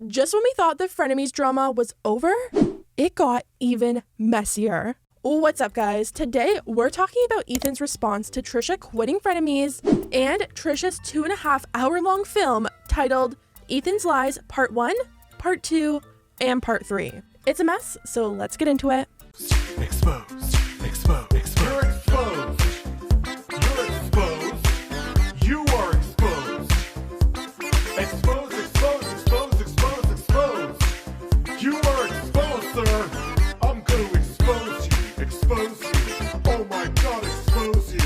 Just when we thought the Frenemies drama was over, it got even messier. What's up, guys? Today, we're talking about Ethan's response to Trisha quitting Frenemies and Trisha's 2.5-hour-long film titled Ethan's Lies Part 1, Part 2, and Part 3. It's a mess, so let's get into it. Exposed. You're exposed. You're exposed. You are exposed. Exposed. You are exposed, sir. I'm going to expose you. Expose you. Oh my God, expose you.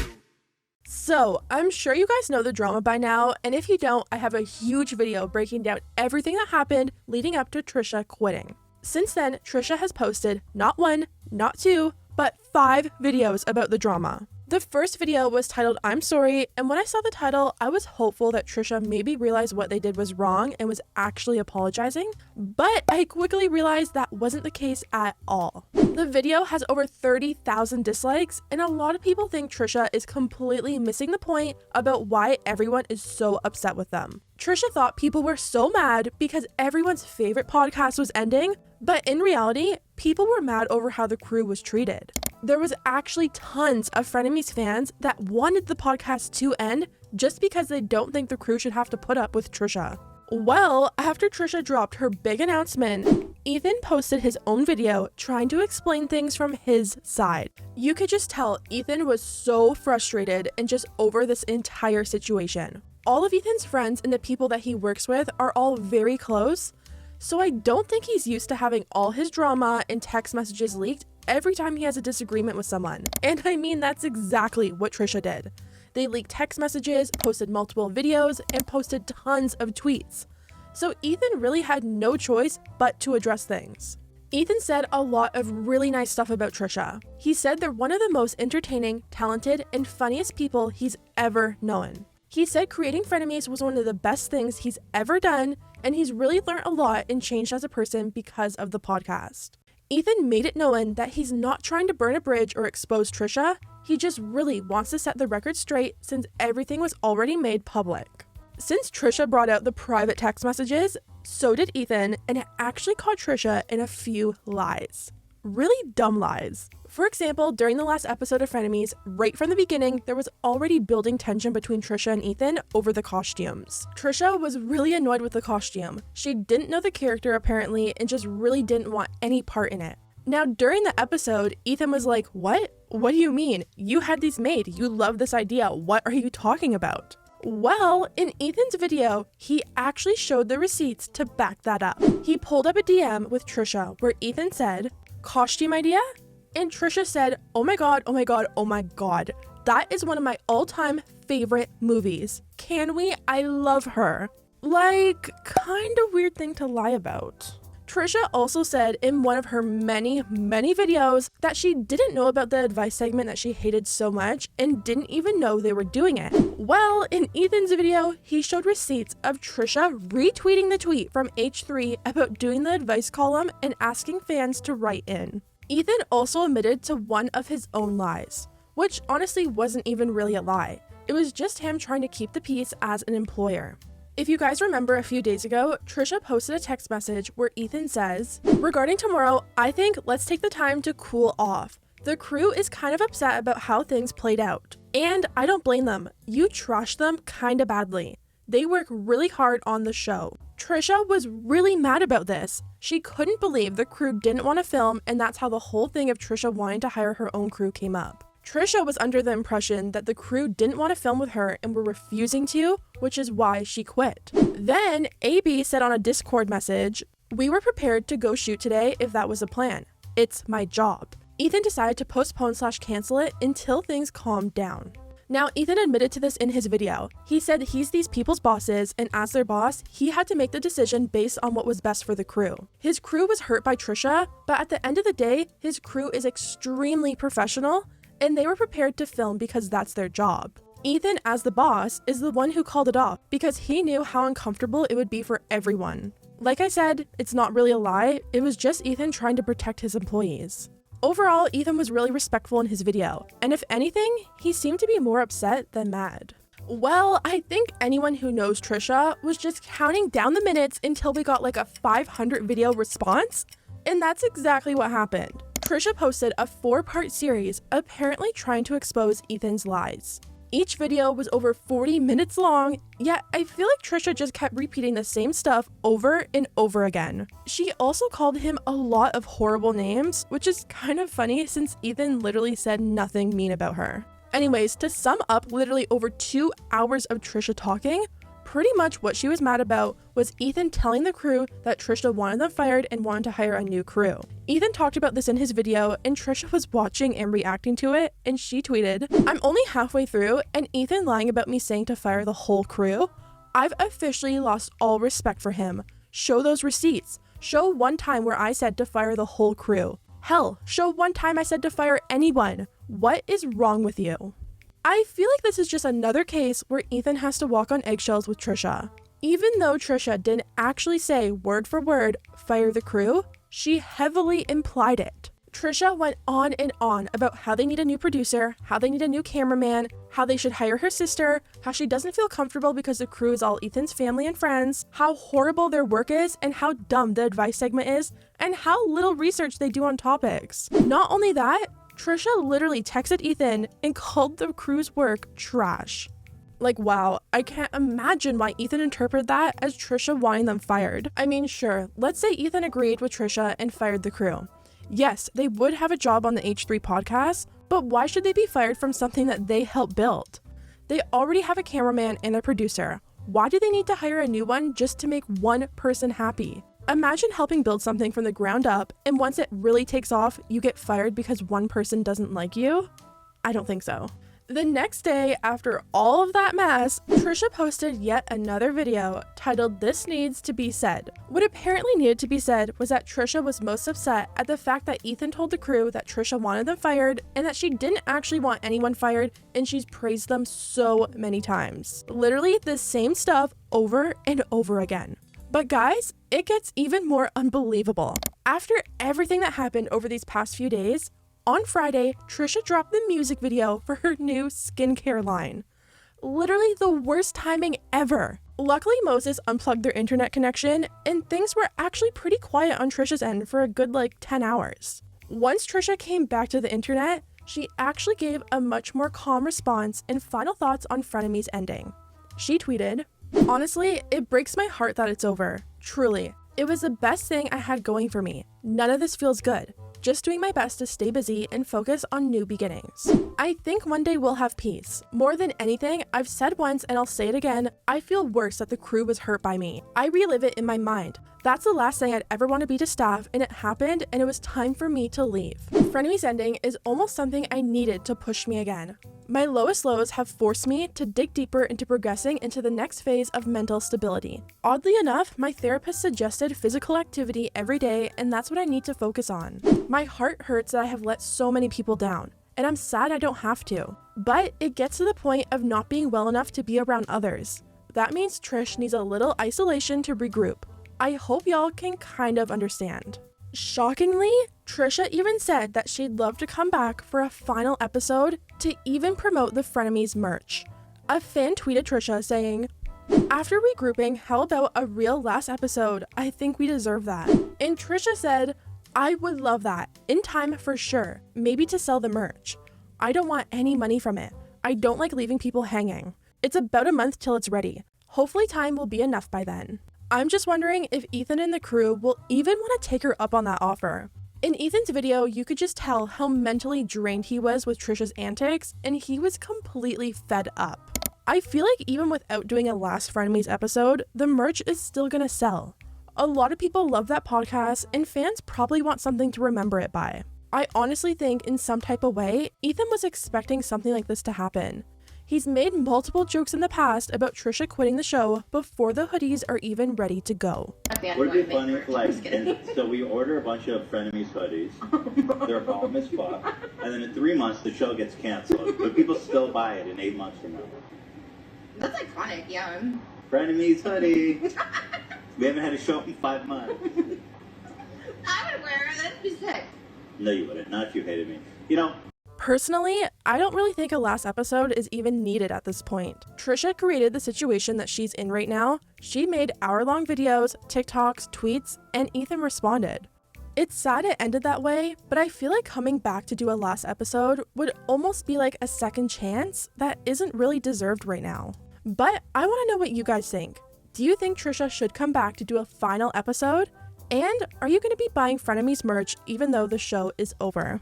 So, I'm sure you guys know the drama by now, and if you don't, I have a huge video breaking down everything that happened leading up to Trisha quitting. Since then, Trisha has posted not 1, not 2, but 5 videos about the drama. The first video was titled I'm Sorry, and when I saw the title, I was hopeful that Trisha maybe realized what they did was wrong and was actually apologizing, but I quickly realized that wasn't the case at all. The video has over 30,000 dislikes, and a lot of people think Trisha is completely missing the point about why everyone is so upset with them. Trisha thought people were so mad because everyone's favorite podcast was ending, but in reality, people were mad over how the crew was treated. There was actually tons of Frenemies fans that wanted the podcast to end just because they don't think the crew should have to put up with Trisha. Well, after Trisha dropped her big announcement, Ethan posted his own video trying to explain things from his side. You could just tell Ethan was so frustrated and just over this entire situation. All of Ethan's friends and the people that he works with are all very close, so I don't think he's used to having all his drama and text messages leaked every time he has a disagreement with someone. And I mean, that's exactly what Trisha did. They leaked text messages, posted multiple videos, and posted tons of tweets. So Ethan really had no choice but to address things. Ethan said a lot of really nice stuff about Trisha. He said they're one of the most entertaining, talented, and funniest people he's ever known. He said creating Frenemies was one of the best things he's ever done, and he's really learned a lot and changed as a person because of the podcast. Ethan made it known that he's not trying to burn a bridge or expose Trisha, he just really wants to set the record straight since everything was already made public. Since Trisha brought out the private text messages, so did Ethan, and it actually caught Trisha in a few lies. Really dumb lies. For example, during the last episode of Frenemies, right from the beginning, there was already building tension between Trisha and Ethan over the costumes. Trisha was really annoyed with the costume. She didn't know the character apparently and just really didn't want any part in it. Now, during the episode, Ethan was like, "What? What do you mean? You had these made. You love this idea. What are you talking about?" Well, in Ethan's video, he actually showed the receipts to back that up. He pulled up a DM with Trisha where Ethan said, "Costume idea?" And Trisha said, oh my god, that is one of my all-time favorite movies. Can we? I love her. Like, kind of weird thing to lie about. Trisha also said in one of her many videos that she didn't know about the advice segment that she hated so much and didn't even know they were doing it. Well, in Ethan's video, he showed receipts of Trisha retweeting the tweet from H3 about doing the advice column and asking fans to write in. Ethan also admitted to one of his own lies, which honestly wasn't even really a lie. It was just him trying to keep the peace as an employer. If you guys remember a few days ago, Trisha posted a text message where Ethan says, "Regarding tomorrow, I think let's take the time to cool off. The crew is kind of upset about how things played out. And I don't blame them. You trashed them kinda badly. They work really hard on the show." Trisha was really mad about this. She couldn't believe the crew didn't want to film, and that's how the whole thing of Trisha wanting to hire her own crew came up. Trisha was under the impression that the crew didn't want to film with her and were refusing to, which is why she quit. Then AB said on a Discord message, "We were prepared to go shoot today if that was a plan. It's my job." Ethan decided to postpone/cancel it until things calmed down. Now, Ethan admitted to this in his video. He said he's these people's bosses, and as their boss, he had to make the decision based on what was best for the crew. His crew was hurt by Trisha, but at the end of the day, his crew is extremely professional, and they were prepared to film because that's their job. Ethan, as the boss, is the one who called it off because he knew how uncomfortable it would be for everyone. Like I said, it's not really a lie, it was just Ethan trying to protect his employees. Overall, Ethan was really respectful in his video, and if anything, he seemed to be more upset than mad. Well, I think anyone who knows Trisha was just counting down the minutes until we got like a 500 video response, and that's exactly what happened. Trisha posted a 4-part series apparently trying to expose Ethan's lies. Each video was over 40 minutes long, yet I feel like Trisha just kept repeating the same stuff over and over again. She also called him a lot of horrible names, which is kind of funny since Ethan literally said nothing mean about her. Anyways, to sum up literally over 2 hours of Trisha talking, pretty much what she was mad about was Ethan telling the crew that Trisha wanted them fired and wanted to hire a new crew. Ethan talked about this in his video, and Trisha was watching and reacting to it, and she tweeted, "I'm only halfway through, and Ethan lying about me saying to fire the whole crew? I've officially lost all respect for him. Show those receipts. Show one time where I said to fire the whole crew. Hell, show one time I said to fire anyone. What is wrong with you?" I feel like this is just another case where Ethan has to walk on eggshells with Trisha. Even though Trisha didn't actually say word for word, fire the crew, she heavily implied it. Trisha went on and on about how they need a new producer, how they need a new cameraman, how they should hire her sister, how she doesn't feel comfortable because the crew is all Ethan's family and friends, how horrible their work is and how dumb the advice segment is, and how little research they do on topics. Not only that, Trisha literally texted Ethan and called the crew's work trash. Like, wow, I can't imagine why Ethan interpreted that as Trisha wanting them fired. I mean, sure, let's say Ethan agreed with Trisha and fired the crew. Yes, they would have a job on the H3 podcast, but why should they be fired from something that they helped build? They already have a cameraman and a producer. Why do they need to hire a new one just to make one person happy? Imagine helping build something from the ground up, and once it really takes off, you get fired because one person doesn't like you? I don't think so. The next day, after all of that mess, Trisha posted yet another video titled "This Needs to Be Said." What apparently needed to be said was that Trisha was most upset at the fact that Ethan told the crew that Trisha wanted them fired and that she didn't actually want anyone fired, and she's praised them so many times. Literally the same stuff over and over again. But guys, it gets even more unbelievable. After everything that happened over these past few days, on Friday, Trisha dropped the music video for her new skincare line. Literally the worst timing ever. Luckily, Moses unplugged their internet connection, and things were actually pretty quiet on Trisha's end for a good 10 hours. Once Trisha came back to the internet, she actually gave a much more calm response and final thoughts on Frenemies ending. She tweeted, "Honestly, it breaks my heart that it's over. Truly. It was the best thing I had going for me. None of this feels good. Just doing my best to stay busy and focus on new beginnings. I think one day we'll have peace. More than anything, I've said once and I'll say it again, I feel worse that the crew was hurt by me. I relive it in my mind. That's the last thing I'd ever want to be to staff, and it happened, and it was time for me to leave." Frenemies ending is almost something I needed to push me again. My lowest lows have forced me to dig deeper into progressing into the next phase of mental stability. Oddly enough, my therapist suggested physical activity every day, and that's what I need to focus on. My heart hurts that I have let so many people down, and I'm sad I don't have to. But it gets to the point of not being well enough to be around others. That means Trish needs a little isolation to regroup. I hope y'all can kind of understand. Shockingly, Trisha even said that she'd love to come back for a final episode to even promote the Frenemies merch. A fan tweeted Trisha saying, "After regrouping, how about a real last episode? I think we deserve that." And Trisha said, "I would love that. In time for sure. Maybe to sell the merch. I don't want any money from it. I don't like leaving people hanging. It's about a month till it's ready. Hopefully time will be enough by then." I'm just wondering if Ethan and the crew will even want to take her up on that offer. In Ethan's video, you could just tell how mentally drained he was with Trisha's antics, and he was completely fed up. I feel like even without doing a last Frenemies episode, the merch is still gonna sell. A lot of people love that podcast, and fans probably want something to remember it by. I honestly think in some type of way, Ethan was expecting something like this to happen. He's made multiple jokes in the past about Trisha quitting the show before the hoodies are even ready to go. Would it be funny, so we order a bunch of Frenemies hoodies, they're bomb as fuck, and then in 3 months the show gets canceled, but people still buy it in 8 months from now. That's iconic, yeah. Frenemies hoodie! We haven't had a show in 5 months. I would wear it, that'd be sick. No, you wouldn't, not if you hated me. You know, Personally, I don't really think a last episode is even needed at this point. Trisha created the situation that she's in right now. She made hour-long videos, TikToks, tweets, and Ethan responded. It's sad it ended that way, but I feel like coming back to do a last episode would almost be like a second chance that isn't really deserved right now. But I want to know what you guys think. Do you think Trisha should come back to do a final episode? And are you going to be buying Frenemies merch even though the show is over?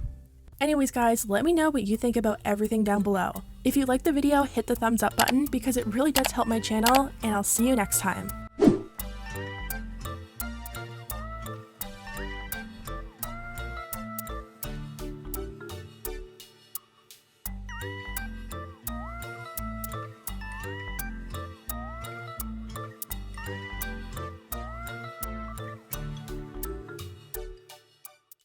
Anyways guys, let me know what you think about everything down below. If you liked the video, hit the thumbs up button because it really does help my channel, and I'll see you next time.